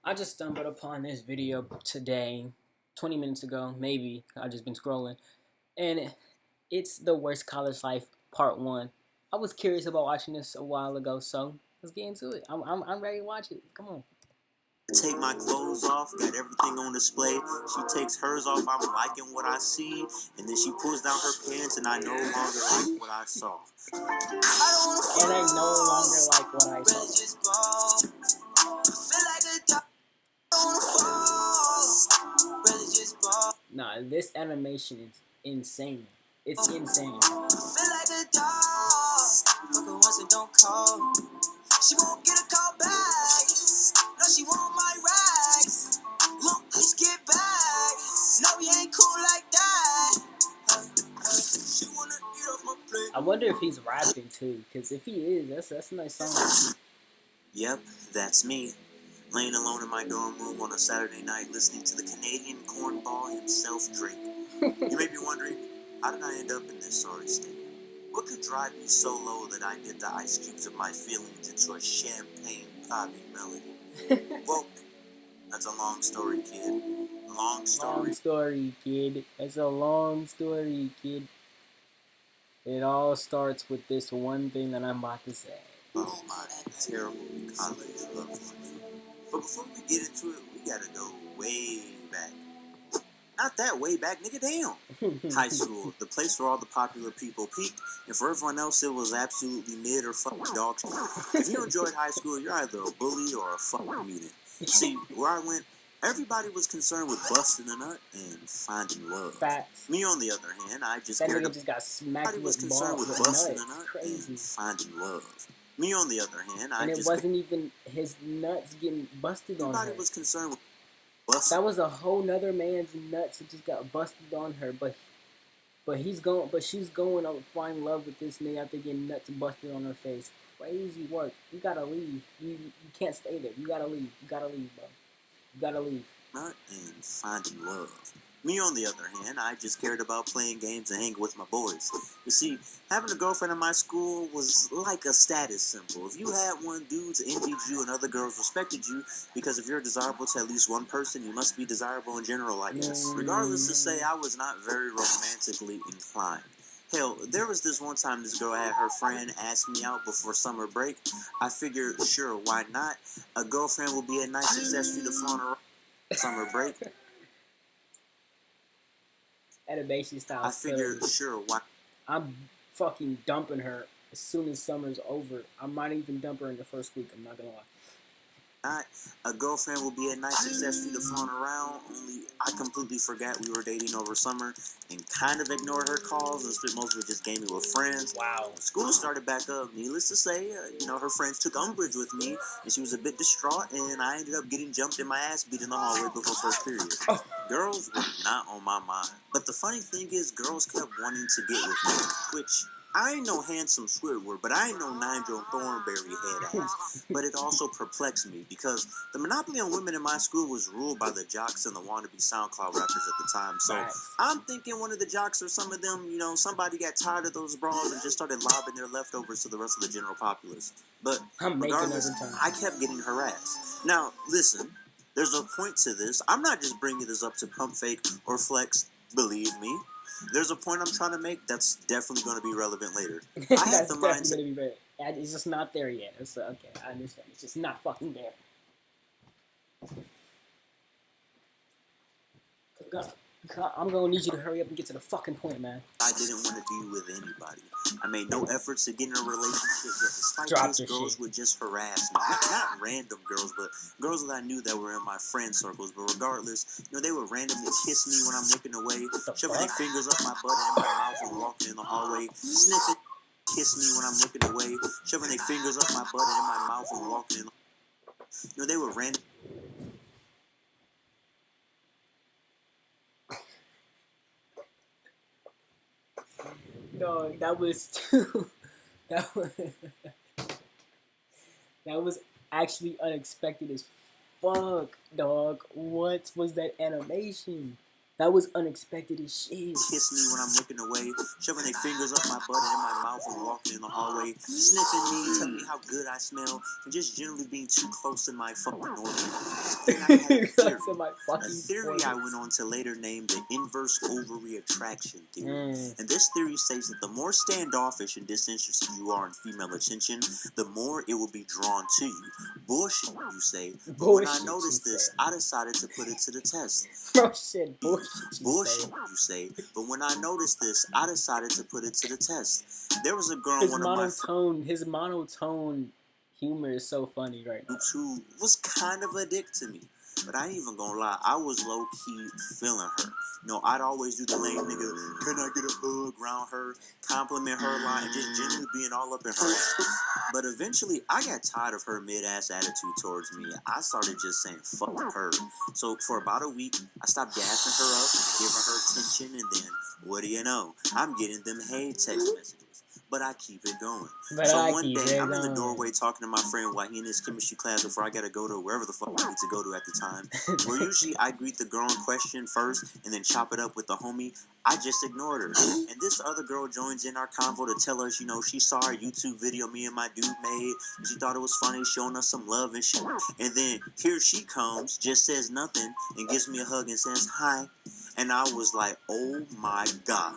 I just stumbled upon this video today, 20 minutes ago, maybe. I just been scrolling, and it's the worst college life part one. I was curious about watching this a while ago, so let's get into it. I'm ready to watch it. Come on. Take my clothes off, got everything on display. She takes hers off, I'm liking what I see, and then she pulls down her pants, and I no longer like what I saw. And I no longer like what I saw. Nah, this animation is insane. It's insane. She won't get a call back. No, she want my rags. Look, please get back. No, he ain't cool like that. She wanna eat off my plate. I wonder if he's rapping too, because if he is, that's a nice song. Yep, that's me. Laying alone in my dorm room on a Saturday night listening to the Canadian cornball himself Drake. You may be wondering, how did I end up in this sorry state? What could drive me so low that I did the ice cubes of my feelings into a champagne popping melody? Well, that's a long story, kid. Long story, kid. That's a long story, kid. It all starts with this one thing that I'm about to say. Oh, my terrible college love life. But before we get into it, we gotta go way back. Not that way back, nigga, damn. High school, the place where all the popular people peaked, and for everyone else, it was absolutely mid or fucking dog shit. If you enjoyed high school, you're either a bully or a fucking mutant. See, where I went, everybody was concerned with busting a nut and finding love. Facts. Me, on the other hand, I just that cared nigga just got smacked everybody was with concerned balls with with busting nuts. a nut Crazy. and finding love. Me, on the other hand, and it wasn't even his nuts getting busted on her. Everybody was concerned with busting. That was a whole nother man's nuts that just got busted on her, but she's going to find love with this nigga after getting nuts busted on her face. Crazy work. You gotta leave. You can't stay there. You gotta leave. You gotta leave, bro. You gotta leave. Nut and finding love. Me, on the other hand, I just cared about playing games and hanging with my boys. You see, having a girlfriend in my school was like a status symbol. If you had one, dudes envied you and other girls respected you because if you're desirable to at least one person, you must be desirable in general, I guess. Regardless to say, I was not very romantically inclined. Hell, there was this one time this girl had her friend ask me out before summer break. I figured, sure, why not? A girlfriend will be a nice accessory to flaunt around summer break. Animation style. I figured, sure, why? I'm fucking dumping her as soon as summer's over. I might even dump her in the first week. I'm not gonna lie. Not a girlfriend will be a nice accessory to flaunt around. Only I completely forgot we were dating over summer and kind of ignored her calls and spent most of it just gaming with friends. Wow. School started back up. Needless to say, her friends took umbrage with me, and she was a bit distraught. And I ended up getting jumped in my ass beat in the hallway before first period. Girls were not on my mind. But the funny thing is, girls kept wanting to get with me, which I ain't no handsome Squidward, but I ain't no Nigel Thornberry head ass. But it also perplexed me because the monopoly on women in my school was ruled by the jocks and the wannabe SoundCloud rappers at the time. So I'm thinking one of the jocks or some of them, somebody got tired of those bras and just started lobbing their leftovers to the rest of the general populace. But regardless, I kept getting harassed. Now, listen, there's a point to this. I'm not just bringing this up to pump fake or flex, believe me. There's a point I'm trying to make that's definitely going to be relevant later. I have the mindset. Going to be relevant. It's just not there yet. It's okay. I understand. It's just not fucking there. I'm gonna need you to hurry up and get to the fucking point, man. I didn't want to be with anybody. I made no efforts to get in a relationship, but despite this, girls would just harass me. Not random girls, but girls that I knew that were in my friend circles. But regardless, they would randomly kiss me when I'm looking away, shoving their fingers up my butt and in my mouth and walking in the hallway, sniffing, kiss me when I'm looking away, shoving their fingers up my butt and in my mouth and walking in the they were random. No, that was too. That was, that was actually unexpected as fuck, dog. What was that animation? That was unexpected as shit. Kiss me when I'm looking away, shoving their fingers up my butt and in my mouth when walking in the hallway, sniffing me, telling me how good I smell, and just generally being too close in my fucking orbit. Then I had a theory I went on to later name the inverse ovary attraction theory. And this theory states that the more standoffish and disinterested you are in female attention, the more it will be drawn to you. Bullshit, you say. But when I noticed this, I decided to put it to the test. Bullshit, Bullshit, you say. But when I noticed this, I decided to put it to the test. There was a girl, his monotone humor is so funny right now. Who was kind of a dick to me. But I ain't even gonna lie, I was low-key feeling her. You know, I'd always do the lame nigga, can I get a hug around her, compliment her a lot, and just genuinely being all up in her ass. But eventually, I got tired of her mid-ass attitude towards me. I started just saying, fuck her. So for about a week, I stopped gassing her up, giving her attention, and then, what do you know? I'm getting them hey text messages. But I keep it going. So one day, I'm in the doorway talking to my friend while he in his chemistry class before I gotta go to wherever the fuck I need to go to at the time. Where usually I greet the girl in question first and then chop it up with the homie. I just ignored her. And this other girl joins in our convo to tell us, you know, she saw our YouTube video me and my dude made. And she thought it was funny, showing us some love and shit. And then here she comes, just says nothing, and gives me a hug and says hi. And I was like, oh my God.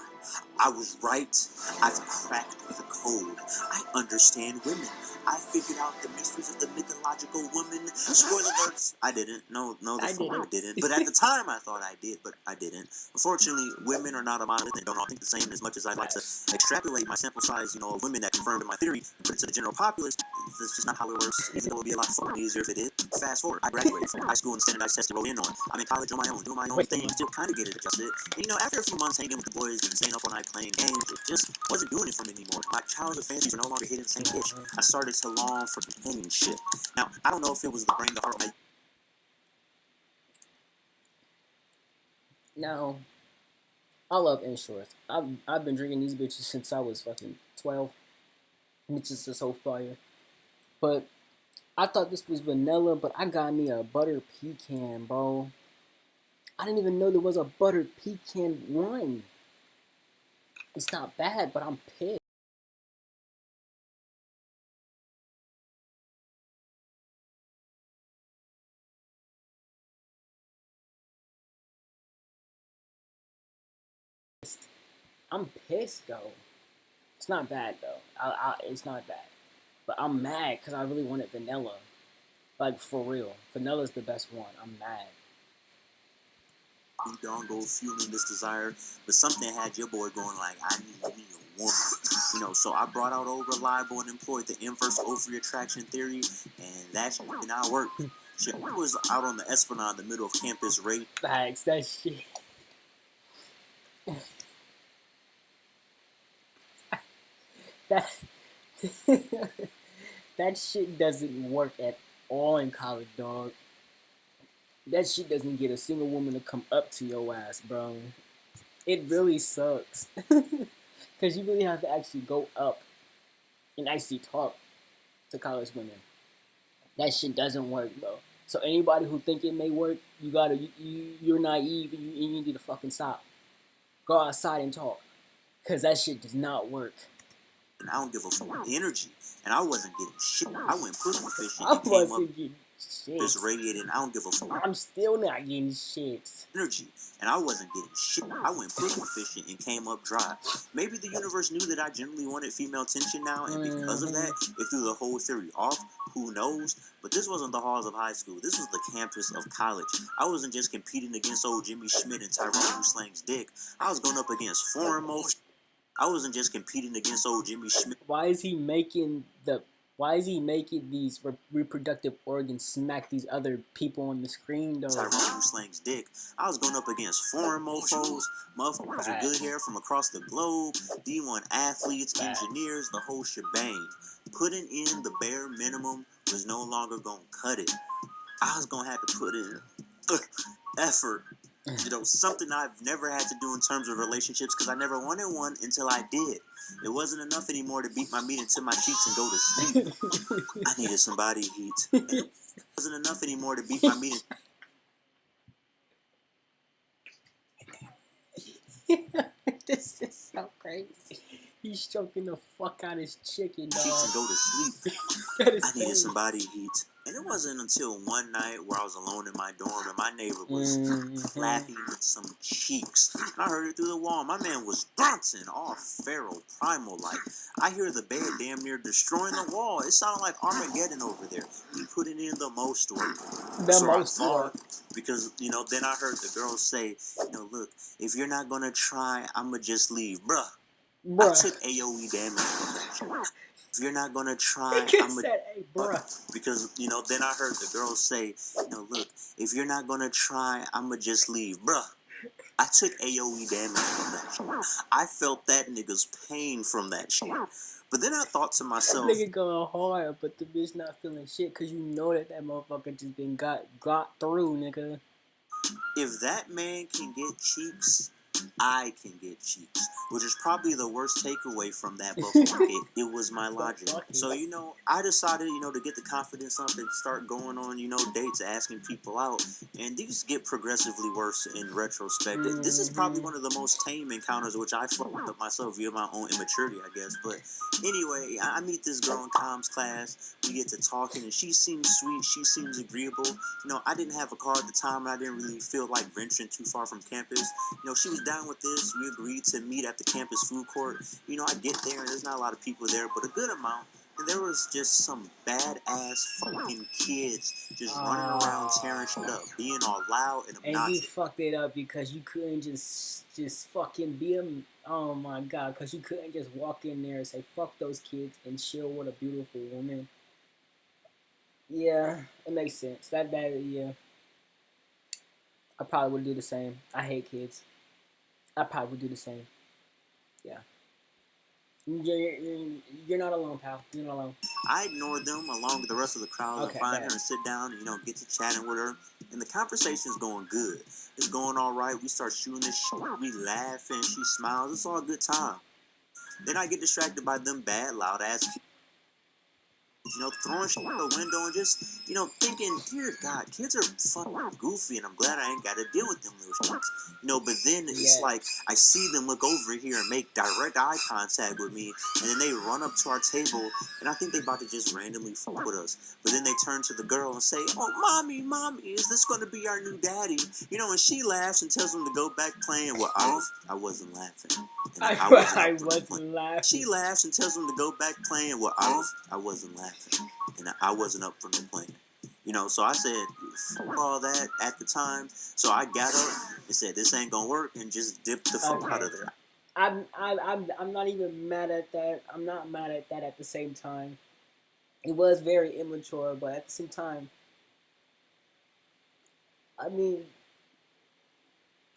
I was right. I've cracked the code. I understand women. I figured out the mysteries of the mythological woman. Spoiler alerts. I didn't. No, the fuck I didn't. But at the time, I thought I did, but I didn't. Unfortunately, women are not a monolith and don't all think the same. As much as I'd like to extrapolate my sample size, you know, of women that confirmed in my theory and put it to the general populace, that's just not how it works. Even though it would be a lot fucking easier if it did. Fast forward, I graduated from high school and standardized test to roll in on. I'm in college on my own, doing my own thing, still kind of get it adjusted. And, you know, after a few months hanging with the boys and staying up all night playing games, it just wasn't doing it for me anymore. My childhood fantasies were no longer hitting the same itch. I started to long for companionship. Now, I don't know if it was the brain, the heart, Now, I love insurance. I've been drinking these bitches since I was fucking 12. Bitches are so fire. But I thought this was vanilla, but I got me a butter pecan, bro. I didn't even know there was a butter pecan one. It's not bad, but I'm pissed. I'm pissed though. It's not bad though. It's not bad. But I'm mad because I really wanted vanilla. Like for real. Vanilla's the best one. I'm mad. You don't go fueling this desire, but something had your boy going like, I need me a woman. You know, so I brought out old reliable and employed the inverse ovary attraction theory, and that shit did not work. Shit, I was out on the Esplanade in the middle of campus raid. Facts, that shit. That shit doesn't work at all in college, dog. That shit doesn't get a single woman to come up to your ass, bro. It really sucks. Because you really have to actually go up and actually talk to college women. That shit doesn't work, bro. So anybody who think it may work, you're naive and you need to fucking stop. Go outside and talk. Because that shit does not work. And I don't give a fuck energy. And I wasn't getting shit. I went pussy fishing. I wasn't getting shit. Just radiating. I don't give a fuck. I'm still not getting shit. Energy. And I wasn't getting shit. I went pussy fishing and came up dry. Maybe the universe knew that I generally wanted female attention now, and because of that, it threw the whole theory off. Who knows? But this wasn't the halls of high school. This was the campus of college. I wasn't just competing against old Jimmy Schmidt and Tyrone who slangs dick. I was going up against foreign most. I wasn't just competing against old Jimmy Schmidt. Why is he making these reproductive organs smack these other people on the screen, though? Tyrone who slangs dick. I was going up against foreign mofos, motherfuckers with good hair from across the globe, D1 athletes, engineers, the whole shebang. Putting in the bare minimum was no longer going to cut it. I was going to have to put in effort. You know, something I've never had to do in terms of relationships because I never wanted one until I did. It wasn't enough anymore to beat my meat into my cheeks and go to sleep. I needed some body heat. It wasn't enough anymore to beat my meat. This is so crazy. He's stroking the fuck out his chicken, dog. Cheeks and go to sleep. That is I needed crazy. somebody to heat. And it wasn't until one night where I was alone in my dorm and my neighbor was clapping some cheeks. And I heard it through the wall. My man was bouncing all feral, primal like. I hear the bed damn near destroying the wall. It sounded like Armageddon over there. He put it in the most work. I thought, because, then I heard the girl say, look, if you're not going to try, I'm going to just leave. Bruh. I took AoE damage from that shit. If you're not gonna try, I'm gonna. Hey, bruh. Because then I heard the girl say, look, if you're not gonna try, I'm gonna just leave, bruh. I took AoE damage from that shit. I felt that nigga's pain from that shit. But then I thought to myself, that nigga going hard, but the bitch not feeling shit, cause you know that motherfucker just been got through, nigga. If that man can get cheeks, I can get cheeks, which is probably the worst takeaway from that bucket. It was my logic. So, I decided, to get the confidence up and start going on, dates, asking people out. And these get progressively worse in retrospect. This is probably one of the most tame encounters, which I fucked up myself via my own immaturity, I guess. But anyway, I meet this girl in comms class. We get to talking, and she seems sweet. She seems agreeable. I didn't have a car at the time, and I didn't really feel like venturing too far from campus. She was down with this. We agreed to meet at the campus food court. I get there and there's not a lot of people there, but a good amount. And there was just some badass fucking kids just running around tearing shit up, being all loud and obnoxious. And you fucked it up because you couldn't just fucking be them. Oh my god, because you couldn't just walk in there and say fuck those kids and chill with a beautiful woman. Yeah, it makes sense. Yeah. I probably would do the same. I hate kids. I probably would do the same. Yeah. You're not alone, pal. You're not alone. I ignored them along with the rest of the crowd and find her and sit down and, get to chatting with her. And the conversation's going good. It's going all right. We start shooting this shit. We laugh and she smiles. It's all a good time. Then I get distracted by them bad, loud-ass kids. Throwing shit out the window and just, thinking, dear God, kids are fucking goofy, and I'm glad I ain't got to deal with them little shits. But then it's like, I see them look over here and make direct eye contact with me, and then they run up to our table, and I think they about to just randomly fuck with us. But then they turn to the girl and say, oh, mommy, is this going to be our new daddy? And she laughs and tells them to go back playing. Well, I wasn't laughing. I wasn't laughing. She laughs and tells them to go back playing. Well, I wasn't laughing. And I wasn't up for no playing. So I said, fuck all that at the time. So I got up and said, this ain't gonna work, and just dipped the fuck out of there. I'm not even mad at that. I'm not mad at that at the same time. It was very immature, but at the same time, I mean,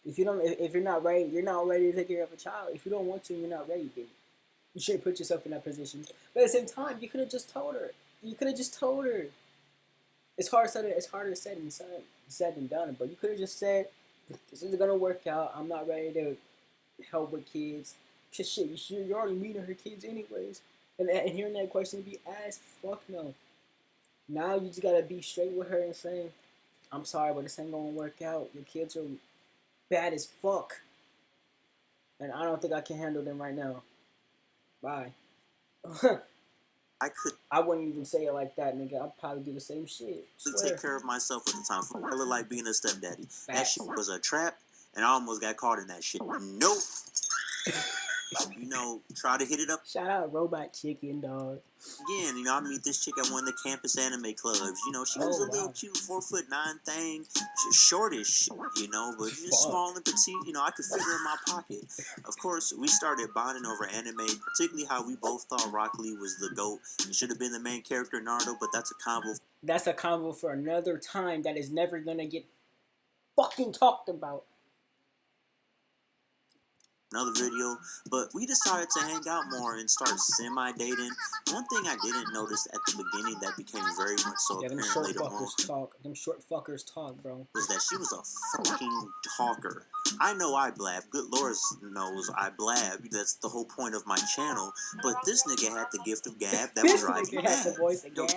if you're not ready to take care of a child. If you don't want to, you're not ready, then you shouldn't put yourself in that position. But at the same time, you could have just told her. It's harder said than done. But you could have just said, "This isn't gonna work out. I'm not ready to help with kids." Cause shit, you're already meeting her kids anyways. And hearing that question be asked, fuck no. Now you just gotta be straight with her and saying, "I'm sorry, but this ain't gonna work out. Your kids are bad as fuck, and I don't think I can handle them right now. Bye." I wouldn't even say it like that, nigga. I'd probably do the same shit. Take care of myself at the time. I look like being a stepdaddy. That shit was a trap, and I almost got caught in that shit. Nope. Try to hit it up. Shout out Robot Chicken, dog. Again, I meet this chick at one of the campus anime clubs. She was a little cute 4'9" thing, shortish, but small and petite. I could fit her in my pocket. Of course, we started bonding over anime, particularly how we both thought Rock Lee was the GOAT. He should have been the main character, Naruto, but that's a convo. That's a convo for another time that is never gonna get fucking talked about. Another video, but we decided to hang out more and start semi-dating. One thing I didn't notice at the beginning that became very much so apparent later on, them short fuckers talk, bro, was that she was a fucking talker. I know I blab. Good Lord knows I blab. That's the whole point of my channel. But this nigga had the gift of gab that was driving me mad. Had the voice of gab.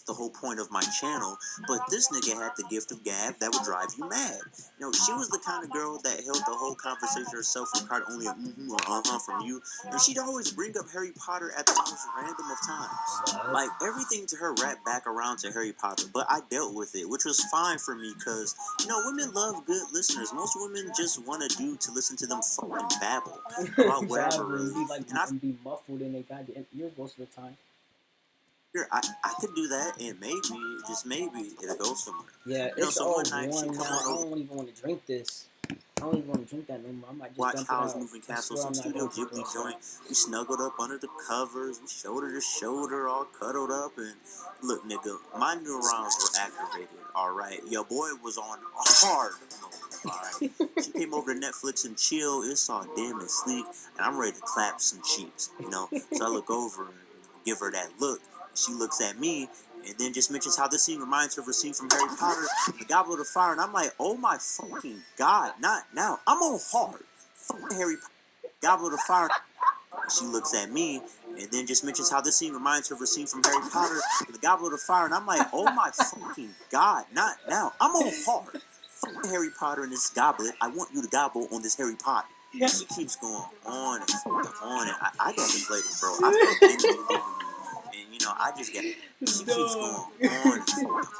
the whole point of my channel, but this nigga had the gift of gab that would drive you mad. You know, she was the kind of girl that held the whole conversation herself, required only a or from you, and she'd always bring up Harry Potter at the most random of times. Like, everything to her wrapped back around to Harry Potter, but I dealt with it, which was fine for me, because, you know, women love good listeners. Most women just want a dude to listen to them fucking babble about whatever, really. Be like, and be muffled in their goddamn ears most of the time. I could do that, and maybe, just maybe, it'll go somewhere. Yeah, you know, it's so all one night warm she now. come I on over. don't even want to drink this. I don't even want to drink that no more. I might just Watch dump Howl's it out. Moving I Castle, swear some I'm not Studio going to drink Ghibli that. joint. We snuggled up under the covers, we shoulder to shoulder, all cuddled up, and look, nigga, my neurons were activated. All right, your boy was on hard. All right, she came over to Netflix and chill. It's all dim and sleek, and I'm ready to clap some cheeks. You know, so I look over and give her that look. And she looks at me, and then just mentions how this scene reminds her of a scene from Harry Potter, the Goblet of Fire, and I'm like, oh my fucking god, not now. I'm on hard. Fuck Harry Potter, Goblet of Fire. She looks at me, and then just mentions how this scene reminds her of a scene from Harry Potter, the Goblet of Fire, and I'm like, oh my fucking god, not now. I'm on hard. Fuck Harry Potter and this goblet. I want you to gobble on this Harry Potter. And she keeps going on and on, and I got deflated, bro. I felt the energy leaving me, and you know, I just got. She keeps going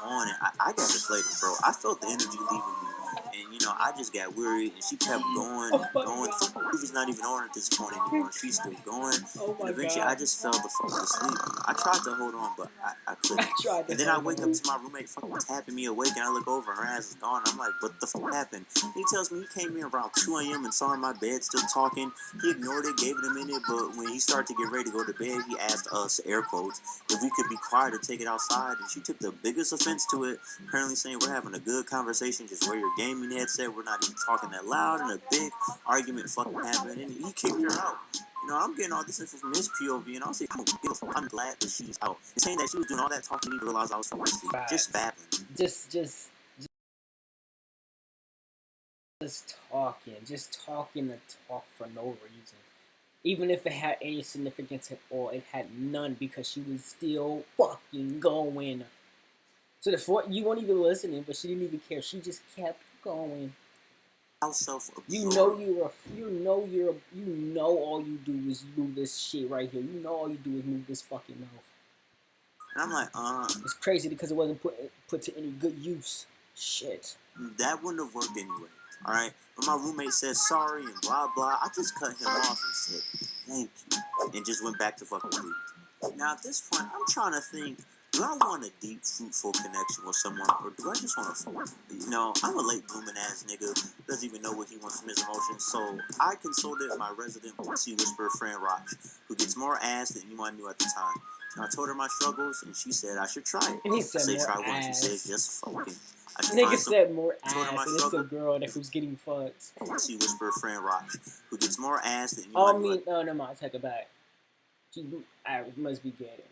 on and I got deflated, bro. I felt the energy leaving me. And, you know, I just got worried, and she kept going and going. The movie's not even on at this point anymore. She's still going. And eventually, I just fell the fuck asleep. I tried to hold on, but I couldn't. And then I wake up to my roommate fucking tapping me awake, and I look over, and her ass is gone. I'm like, what the fuck happened? And he tells me he came in around 2 a.m. and saw in my bed still talking. He ignored it, gave it a minute, but when he started to get ready to go to bed, he asked us, air quotes, if we could be quiet or take it outside. And she took the biggest offense to it, apparently saying we're having a good conversation, just wear your gaming headset, we're not even talking that loud, and a big argument fucking happened, and he kicked her out. You know, I'm getting all this info from his POV, and I'll say, I'm glad that she's out. And saying that she was doing all that talking to me to realize I was fucking asleep. Just babbling. Just talking to talk for no reason. Even if it had any significance at all, it had none, because she was still fucking going. So the you weren't even listening, but she didn't even care. She just kept going. You know all you do is move this shit right here. You know all you do is move this fucking mouth. And I'm like, It's crazy because it wasn't put to any good use. Shit. That wouldn't have worked anyway. Alright? But my roommate said sorry and blah blah. I just cut him off and said, thank you. And just went back to fucking sleep. Now at this point, I'm trying to think, do I want a deep, fruitful connection with someone, or do I just want to fuck? You know, I'm a late blooming ass nigga, doesn't even know what he wants from his emotions, so I consulted my resident pussy whisperer friend Roch, who gets more ass than anyone knew at the time. And I told her my struggles, and she said I should try it. And he said I said more try one. ass. She said just fucking. Nigga said more ass, and it's a girl that was getting fucked. Pussy whisperer friend Roch, who gets more ass than anyone knew. No, never mind, take it back. I must be getting.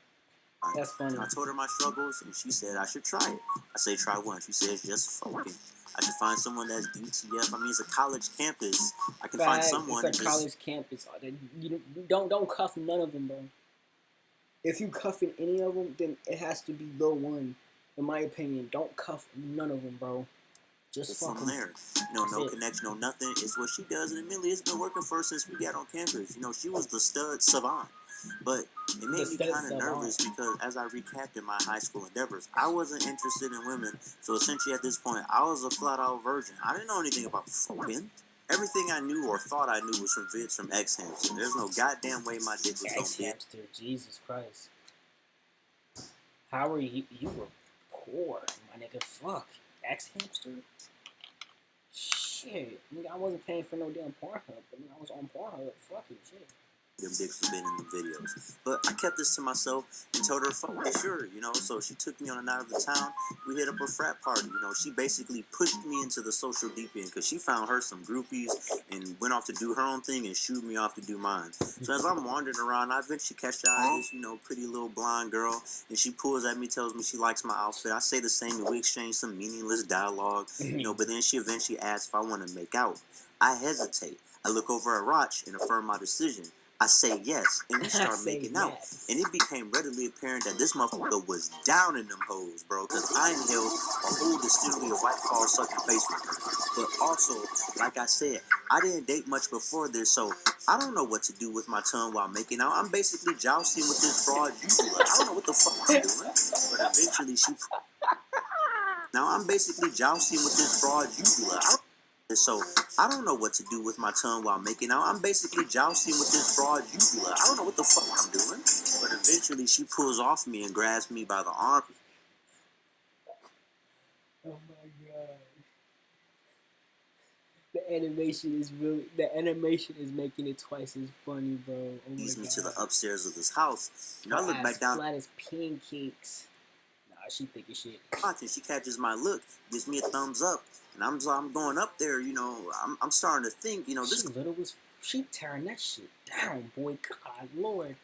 That's funny. I told her my struggles, and she said I should try it. I say try one. She says just fucking. I should find someone that's DTF. I mean, it's a college campus. I can find someone. It's a college campus. You don't cuff none of them, bro. If you cuffing any of them, then it has to be the one. In my opinion, don't cuff none of them, bro. Just fuck from there. No connection, no nothing. It's what she does, and admittedly, it's been working for her since we got on campus. You know, she was the stud savant. But it made me kind of nervous because as I recapped my high school endeavors, I wasn't interested in women. So essentially at this point, I was a flat-out virgin. I didn't know anything about fucking. Everything I knew or thought I knew was from vids from X-Hamster. There's no goddamn way my dick was gonna be. X-Hamster, Jesus Christ. How are you? You were poor, my nigga. Fuck. X-Hamster? Shit. Nigga, I wasn't paying for no damn Pornhub, but I was on Pornhub. Fucking shit. Them dicks have been in the videos. But I kept this to myself and told her, fuck, sure, you know. So she took me on a night of the town. We hit up a frat party, you know. She basically pushed me into the social deep end because she found her some groupies and went off to do her own thing and shooed me off to do mine. So as I'm wandering around, I eventually catch the eye of this, you know, pretty little blonde girl, and she pulls at me, tells me she likes my outfit. I say the same, and we exchange some meaningless dialogue, you know, but then she eventually asks if I want to make out. I hesitate. I look over at Roch and affirm my decision. I say yes, and we I start say making out. yes. And it became readily apparent that this motherfucker was down in them hoes, bro, because I inhaled a whole distillery of White Claw sucking face with her. But also, like I said, I didn't date much before this, so I don't know what to do with my tongue while making out. I'm basically jousting with this broad uvula. I don't know what the fuck I'm doing. But eventually she... Now I'm basically jousting with this broad uvula. So I don't know what to do with my tongue while making out. I'm basically jousting with this broad uvula. I don't know what the fuck I'm doing. But eventually she pulls off me and grabs me by the arm. Oh my god. The animation is making it twice as funny, bro. Oh my Leads me god. to the upstairs of this house. You know, I look back down. Flat as pancakes. Nah, she thick as shit. And she catches my look, gives me a thumbs up, and I'm going up there. You know, I'm starting to think. You know, this She tearing that shit down, boy. God, Lord.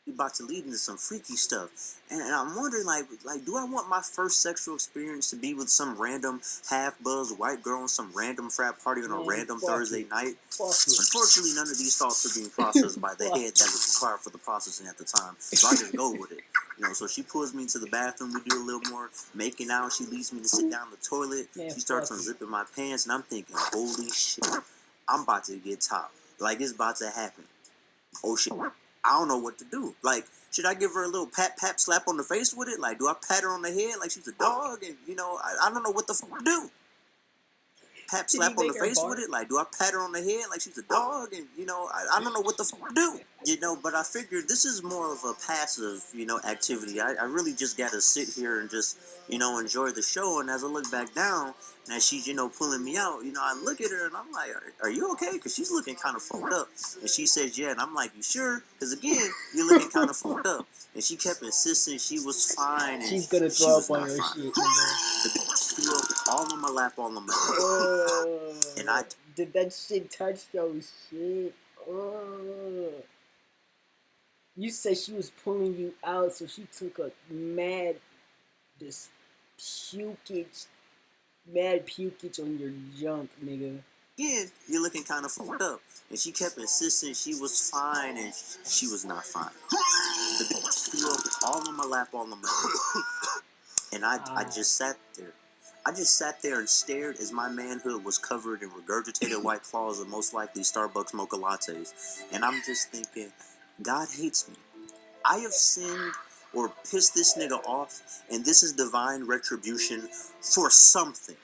About to lead into some freaky stuff, and I'm wondering, like, do I want my first sexual experience to be with some random half-buzzed white girl on some random frat party on a random Thursday night? Unfortunately, none of these thoughts are being processed by the head that was required for the processing at the time, so I just go with it. You know, so she pulls me into the bathroom. We do a little more making out. She leads me to sit down on the toilet. She starts unzipping my pants, and I'm thinking, holy shit, I'm about to get top. Like, it's about to happen. Oh shit. I don't know what to do. Like, should I give her a little pat slap on the face with it? Like, do I pat her on the head like she's a dog? And, you know, I don't know what the fuck to do. Pat slap on the face with it? Like, do I pat her on the head like she's a dog? And, you know, I don't know what the fuck to do. You know, but I figured this is more of a passive, you know, activity. I really just got to sit here and just, you know, enjoy the show. And as I look back down, and as she's, you know, pulling me out, you know, I look at her and I'm like, are you okay? Because she's looking kind of fucked up. And she says, yeah. And I'm like, you sure? Because, again, you're looking kind of fucked up. And she kept insisting she was fine. And she's going to throw up on your shit. The bitch threw up all on my lap, all on my lap. And did that shit touch your shit? You said she was pulling you out, so she took a mad pukage on your junk, nigga. Yeah, you're looking kind of fucked up. And she kept insisting she was fine, and she was not fine. The bitch threw up all on my lap, all on my lap. And I just sat there. I just sat there and stared as my manhood was covered in regurgitated White Claws and most likely Starbucks mocha lattes. And I'm just thinking, God hates me. I have sinned or pissed this nigga off, and this is divine retribution for something.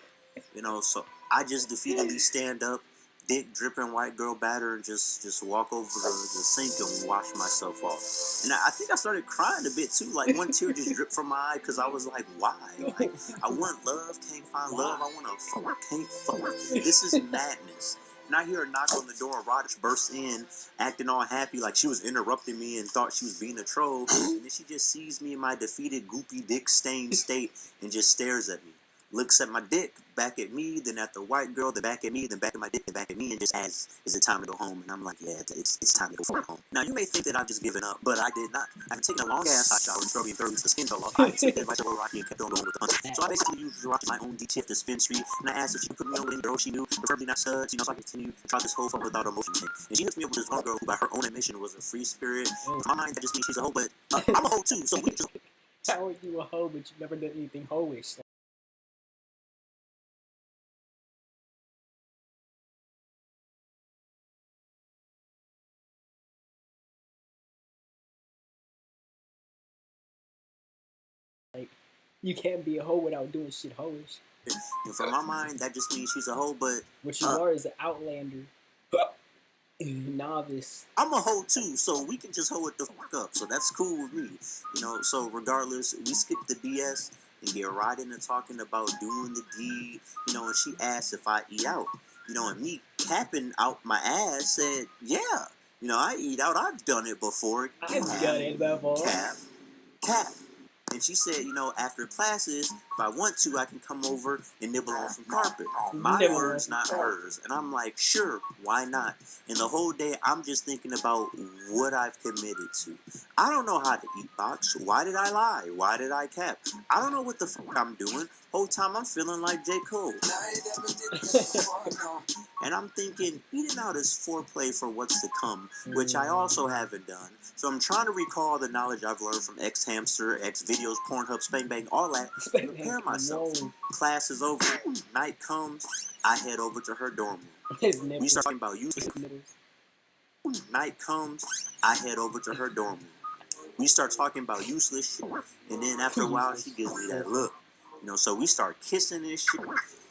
You know, so I just defeatedly stand up, dick dripping white girl batter, and just walk over to the sink and wash myself off. And I think I started crying a bit too. Like, one tear just dripped from my eye because I was like, why? Like, I want love, can't find love. I want to fuck, can't fuck. This is madness. And I hear a knock on the door, and Radish bursts in, acting all happy like she was interrupting me and thought she was being a troll. And then she just sees me in my defeated, goopy, dick-stained state and just stares at me. Looks at my dick, back at me, then at the white girl, then back at me, then back at my dick, then back at me, and just asks, is it time to go home? And I'm like, yeah, it's time to go home. Now, you may think that I've just given up, but I did not. After taking a long-ass hot shower and scrubbing thoroughly the skin fell off, I took the advice of Rocky and kept on going with the hunt. So I basically used my own DTF to spin street, and I asked if she could put me on with any girl she knew, preferably not suds, you know, so I could continue to try this whole fuck without emotion thing. And she hooked me up with this one girl who, by her own admission, was a free spirit. In my mind, that just means she's a hoe, but I'm a hoe too, so we just... How are you a hoe, but you never done anything hoish? Like, you can't be a hoe without doing shit hoish. And for my mind, that just means she's a hoe, but... What you are is an outlander. Novice. I'm a hoe too, so we can just hoe it the fuck up. So that's cool with me. You know, so regardless, we skip the BS and get right into talking about doing the deed. You know, and she asked if I eat out. You know, and me capping out my ass said, yeah. You know, I eat out. I've done it before. I've done it before. Cap. And she said, you know, after classes, if I want to, I can come over and nibble on some carpet. My words, not hers. And I'm like, sure, why not? And the whole day, I'm just thinking about what I've committed to. I don't know how to eat box. Why did I lie? Why did I cap? I don't know what the fuck I'm doing. Whole time I'm feeling like J. Cole. And I'm thinking, eating out is foreplay for what's to come, which I also haven't done. So I'm trying to recall the knowledge I've learned from X Hamster, X Videos, Pornhub, Spank Bang, all that. Prepare myself. Whoa. Class is over. Night comes. I head over to her dorm room. His We nipples. start talking about you. Night comes. I head over to her dorm room. We start talking about useless shit. And then after a while, she gives me that look. So we start kissing and shit.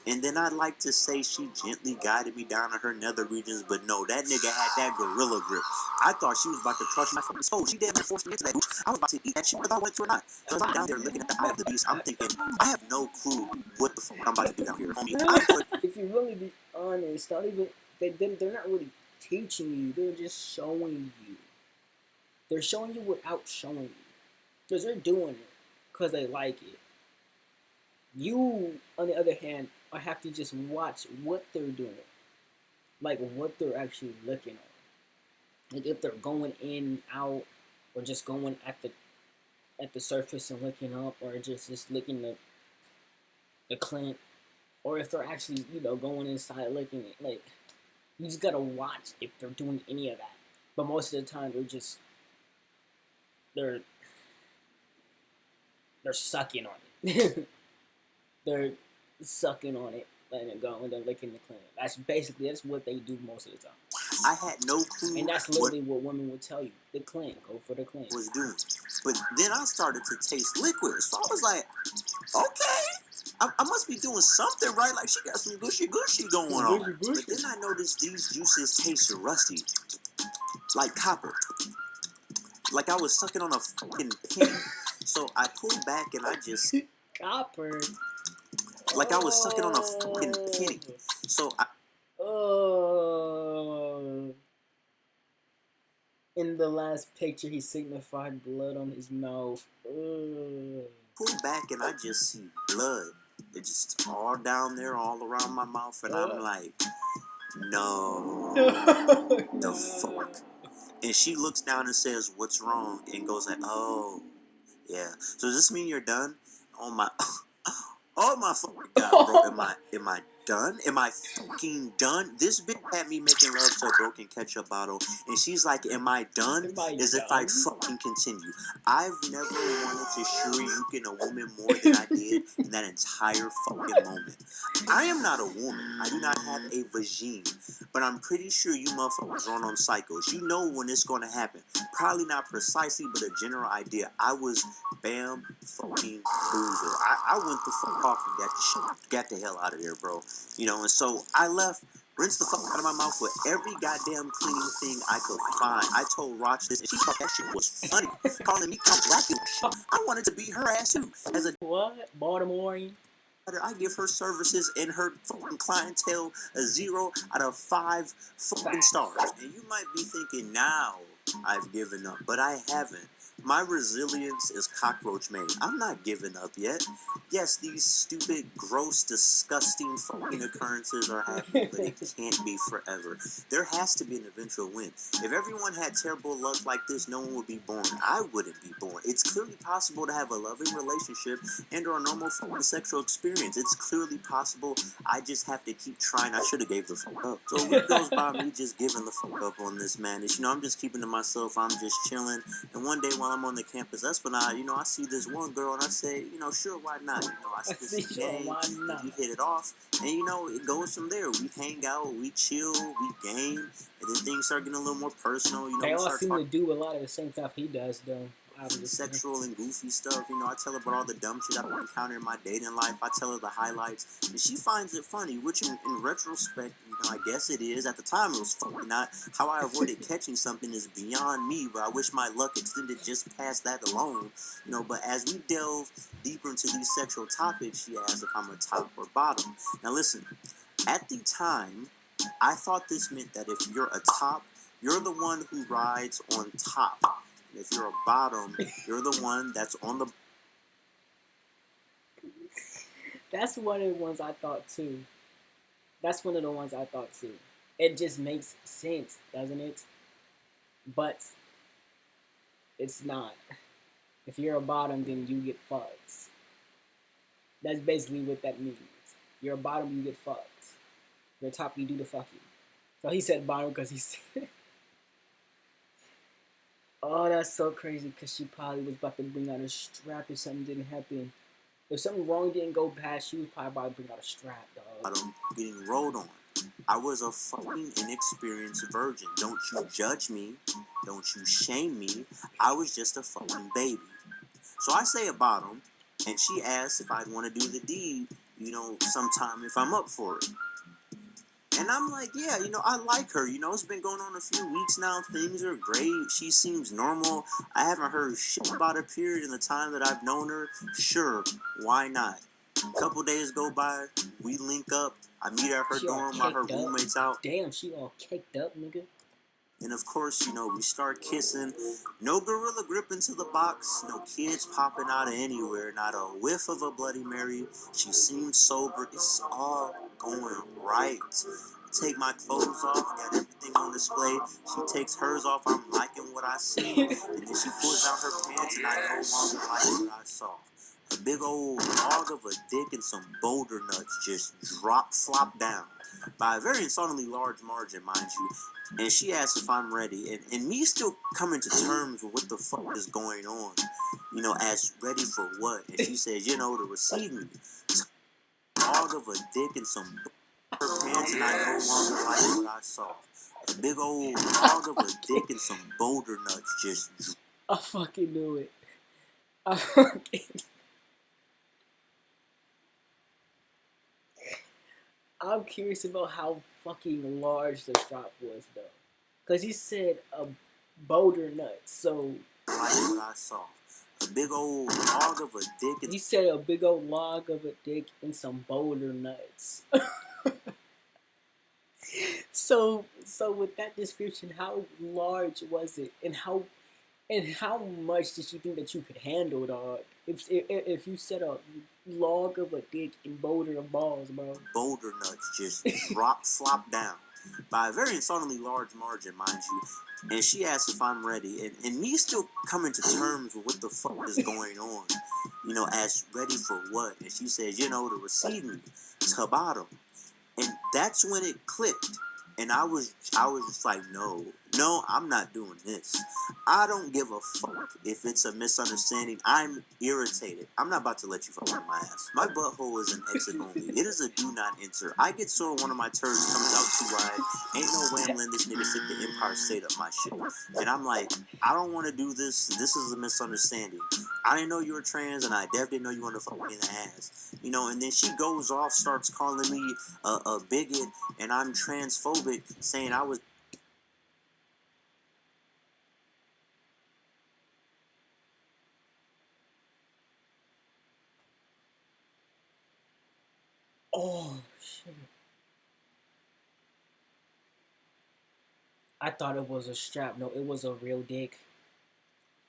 And then I'd like to say she gently guided me down to her nether regions, but no, that nigga had that gorilla grip. I thought she was about to crush my fucking soul. She didn't force me into that gooch. I was about to eat that shit whether I went to or not. So I'm down there looking at the eye of the beast. I'm thinking, I have no clue what the fuck I'm about to do down here, homie. If you really be honest, not even they're not really teaching you. They're just showing you. They're showing you without showing you, because they're doing it because they like it. You, on the other hand, I have to just watch what they're doing, like what they're actually looking on, like if they're going in, out, or just going at the surface and looking up, or just looking the Clint, or if they're actually going inside looking at, like, you just gotta watch if they're doing any of that. But most of the time they're sucking on it. They're sucking on it, letting it go, and then licking the Clint. That's what they do most of the time. I had no clue. And that's literally what women will tell you. The Clint, go for the Clint. Was doing. But then I started to taste liquid. So I was like, okay, I must be doing something right. Like, she got some gushy going on. But then I noticed these juices taste rusty. Like copper. Like I was sucking on a fucking pin. So I pulled back and I just... Copper. Like I was sucking on a fucking penny. So I... In the last picture, he signified blood on his mouth. Pulled back and I just see blood. It's just all down there, all around my mouth, and I'm like, no, the fuck. And she looks down and says, "What's wrong?" And goes like, "Oh, yeah. So does this mean you're done?" Oh my, oh my fucking god, bro. Am I done? Am I fucking done? This bitch had me making love to a broken ketchup bottle, and she's like, "Am I done?" As if I fucking continue. I've never wanted to shoryuken a woman more than I did in that entire fucking moment. I am not a woman. I do not have a vagine, but I'm pretty sure you motherfuckers run on cycles. You know when it's going to happen. Probably not precisely, but a general idea. I was bam fucking boozer. I went the fuck off and got the hell out of there, bro. And so I left, rinsed the fuck out of my mouth with every goddamn cleaning thing I could find. I told Roch this, and she thought that shit was funny, calling me Count Blackula. I wanted to beat her ass too. As a what? Baltimorean? I give her services and her fucking clientele a 0 out of 5 fucking stars. And you might be thinking, now I've given up, but I haven't. My resilience is cockroach made. I'm not giving up yet. Yes, these stupid, gross, disgusting fucking occurrences are happening, but it can't be forever. There has to be an eventual win. If everyone had terrible luck like this, no one would be born. I wouldn't be born. It's clearly possible to have a loving relationship and or a normal fucking sexual experience. It's clearly possible. I just have to keep trying. I should have gave the fuck up. So a week goes by me just giving the fuck up on this madness. I'm just keeping to myself. I'm just chilling. And one day while I'm on the campus, that's when I see this one girl and I say, sure, why not? I see this game, and we hit it off, and it goes from there. We hang out, we chill, we game, and then things start getting a little more personal. They all seem to do a lot of the same stuff he does, though. Sexual and goofy stuff. I tell her about all the dumb shit I encounter in my dating life. I tell her the highlights, and she finds it funny, which in retrospect, I guess it is. At the time, it was fucking not. How I avoided catching something is beyond me, but I wish my luck extended just past that alone. But as we delve deeper into these sexual topics, she asks if I'm a top or bottom. Now listen, at the time, I thought this meant that if you're a top, you're the one who rides on top. If you're a bottom, you're the one that's on the... That's one of the ones I thought too. It just makes sense, doesn't it? But it's not. If you're a bottom, then you get fucked. That's basically what that means. You're a bottom, you get fucked. The top you do the fucking. So he said bottom because he said, oh, that's so crazy because she probably was about to bring out a strap if something didn't happen. If something wrong didn't go past, she was probably about to bring out a strap, dog. I'm getting rolled on. I was a fucking inexperienced virgin. Don't you judge me. Don't you shame me. I was just a fucking baby. So I say about him, and she asks if I'd want to do the deed, sometime if I'm up for it. And I'm like, yeah, I like her. It's been going on a few weeks now. Things are great. She seems normal. I haven't heard shit about her period in the time that I've known her. Sure, why not? A couple days go by. We link up. I meet her at her dorm while her roommate's out. Damn, she all caked up, nigga. And of course, we start kissing. No gorilla grip into the box. No kids popping out of anywhere. Not a whiff of a Bloody Mary. She seems sober. It's all going right. Take my clothes off. Got everything on display. She takes hers off. I'm liking what I see. And then she pulls down her pants, and I no longer like what I saw. A big old log of a dick and some boulder nuts just flop down. By a very insultingly large margin, mind you. And she asks if I'm ready. And me still coming to terms with what the fuck is going on. As ready for what? And she says, to receive me. Log of a dick and some her pants, and I no longer like what I saw. A big old log of a dick and some boulder nuts just... I fucking knew it. I'm curious about how fucking large the drop was, though. Because he said a boulder nut, so... Like what I saw. A big old log of a dick and... He said a big old log of a dick and some boulder nuts. So with that description, how large was it? And how much did you think that you could handle, dog? If you said a log of a dick and boulder of balls, bro. Boulder nuts just flop down. By a very insultingly large margin, mind you. And she asks if I'm ready. And me still coming to terms with what the fuck is going on. As ready for what? And she says, to receive me. To bottom. And that's when it clicked. And I was just like, no, I'm not doing this. I don't give a fuck if it's a misunderstanding. I'm irritated. I'm not about to let you fuck on my ass. My butthole is an exit only. It is a do not enter. I get sore one of my turds comes out too wide. Ain't no way I'm letting this nigga stick the Empire State up my shit. And I'm like, I don't want to do this. This is a misunderstanding. I didn't know you were trans, and I definitely didn't know you wanted to fuck me in the ass. And then she goes off, starts calling me a bigot, and I'm transphobic, saying I was... Oh, shit. I thought it was a strap. No, it was a real dick.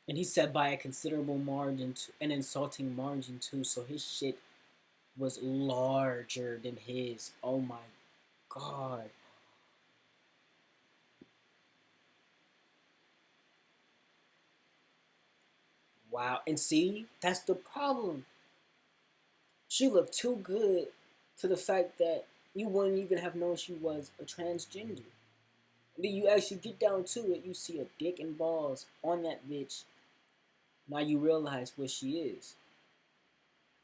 And he said by a considerable margin, an insulting margin too. So his shit was larger than his. Oh my god. Wow. And see, that's the problem. She looked too good to the fact that you wouldn't even have known she was a transgender. And then you actually get down to it, you see a dick and balls on that bitch. Now you realize what she is.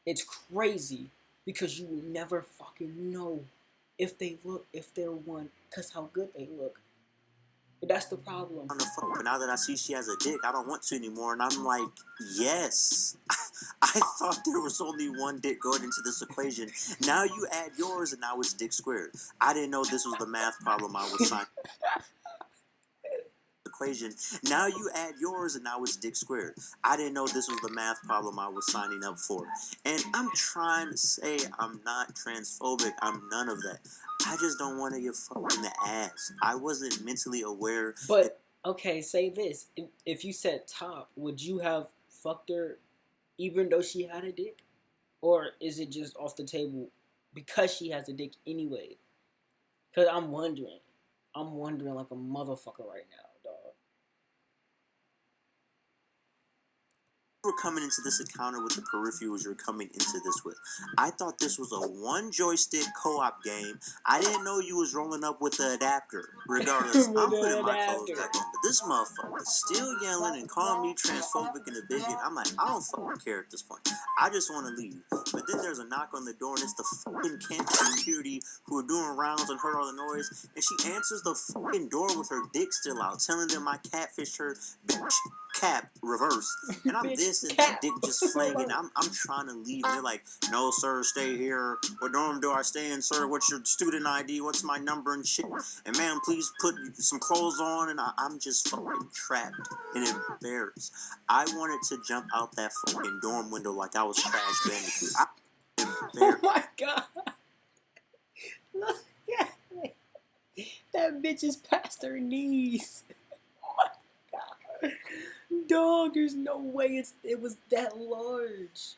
It's crazy because you will never fucking know if they're one, because how good they look. But that's the problem. On the phone. But now that I see she has a dick, I don't want to anymore. And I'm like, yes. I thought there was only one dick going into this equation. Now you add yours, and now it's dick squared. I didn't know this was the math problem I was signing. Equation. Now you add yours, and now it's dick squared. I didn't know this was the math problem I was signing up for. And I'm trying to say I'm not transphobic. I'm none of that. I just don't want to get fucked in the ass. I wasn't mentally aware. But okay, say this: if you said top, would you have fucked her, even though she had a dick, or is it just off the table because she has a dick anyway? Because I'm wondering like a motherfucker right now, dog. were coming into this encounter with the peripherals you're coming into this with. I thought this was a one joystick co-op game. I didn't know you was rolling up with the adapter. Regardless, I'm putting my clothes back on. But this motherfucker is still yelling and calling me transphobic and a bigot. I'm like, I don't fucking care at this point. I just want to leave. But then there's a knock on the door and it's the fucking campus security who are doing rounds and heard all the noise. And she answers the fucking door with her dick still out, telling them I catfished her, bitch. Cap reverse, and I'm this and that dick just flanging. I'm trying to leave, and they're like, "No, sir, stay here. What dorm do I stay in, sir? What's your student ID? What's my number and shit? And man, please put some clothes on." And I'm just fucking trapped and embarrassed. I wanted to jump out that fucking dorm window like I was Crash Bandicoot. Oh my god! Look at me. That bitch is past her knees. Oh my god. Dog, there's no way it was that large.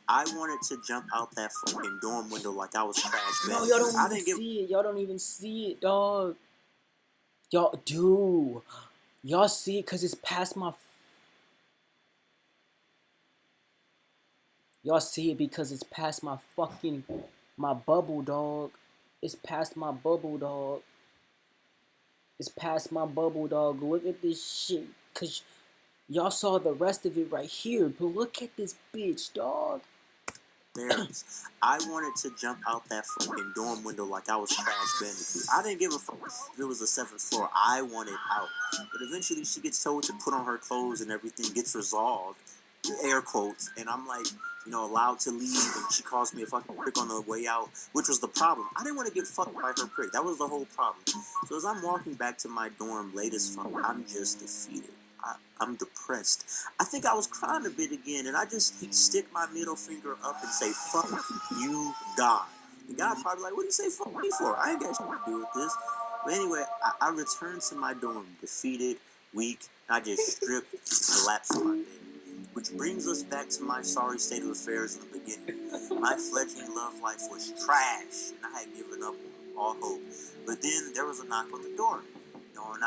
I wanted to jump out that fucking dorm window like I was Crash Bandicoot. No, y'all don't even see it. Y'all don't even see it, dog. Y'all do. Y'all see it because it's past my... Y'all see it because it's past my fucking... My bubble, dog. It's past my bubble, dog. It's past my bubble, dog. Look at this shit. Because y'all saw the rest of it right here. But look at this bitch, dog. I wanted to jump out that fucking dorm window like I was Crash Bandicoot. I didn't give a fuck if it was the 7th floor. I wanted out. But eventually she gets told to put on her clothes and everything gets resolved. Air quotes. And I'm like, you know, allowed to leave. And she calls me a fucking prick on the way out, which was the problem. I didn't want to get fucked by her prick. That was the whole problem. So as I'm walking back to my dorm late as fuck, I'm just defeated. I'm depressed. I think I was crying a bit again, and I just stick my middle finger up and say, "Fuck you, God." And God probably like, "What do you say fuck me for? I ain't got shit to do with this." But anyway, I returned to my dorm, defeated, weak. I just stripped and collapsed on my bed. Which brings us back to my sorry state of affairs in the beginning. My fledgling love life was trash, and I had given up on all hope. But then there was a knock on the door. You know, and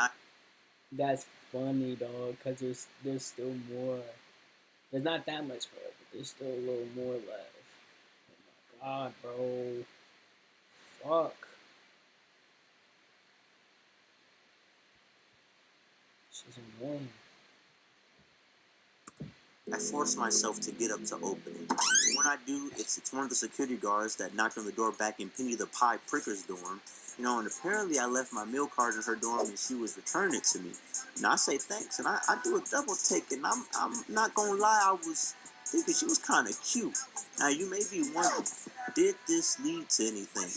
That's funny, dog, because there's still more. There's not that much more, but there's still a little more left. Oh my god, bro. Fuck. She's annoying. I force myself to get up to open it. And when I do, it's one of the security guards that knocked on the door back in Penny the Pie Pricker's dorm. You know, and apparently I left my meal card in her dorm and she was returning it to me. And I say thanks, and I do a double take, and I'm not gonna lie, I was thinking she was kind of cute. Now you may be wondering, did this lead to anything?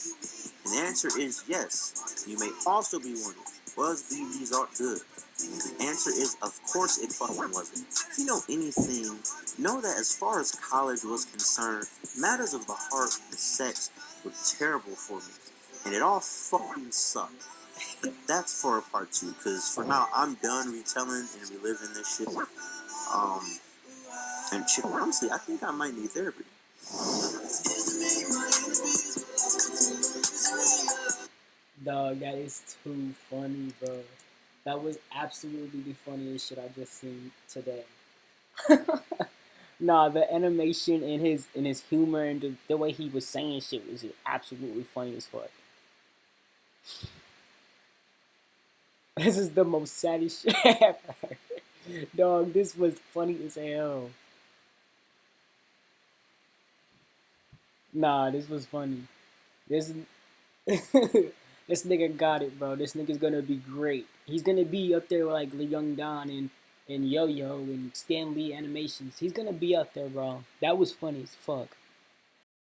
And the answer is yes. You may also be wondering, was BB's art good? And the answer is, of course it fucking wasn't. If you know anything, know that as far as college was concerned, matters of the heart and sex were terrible for me. And it all fucking sucked. But that's for a part 2, because for now, I'm done retelling and reliving this shit. And shit, honestly, I think I might need therapy. Dog, that is too funny, bro. That was absolutely the funniest shit I just seen today. Nah, the animation and his humor and the way he was saying shit was just absolutely funny as fuck. This is the most saddest shit ever. Dog, this was funny as hell. Nah, this was funny. This this nigga got it, bro. This nigga's gonna be great. He's gonna be up there with like Young Don and Yo-Yo and Stan Lee animations. He's gonna be up there, bro. That was funny as fuck.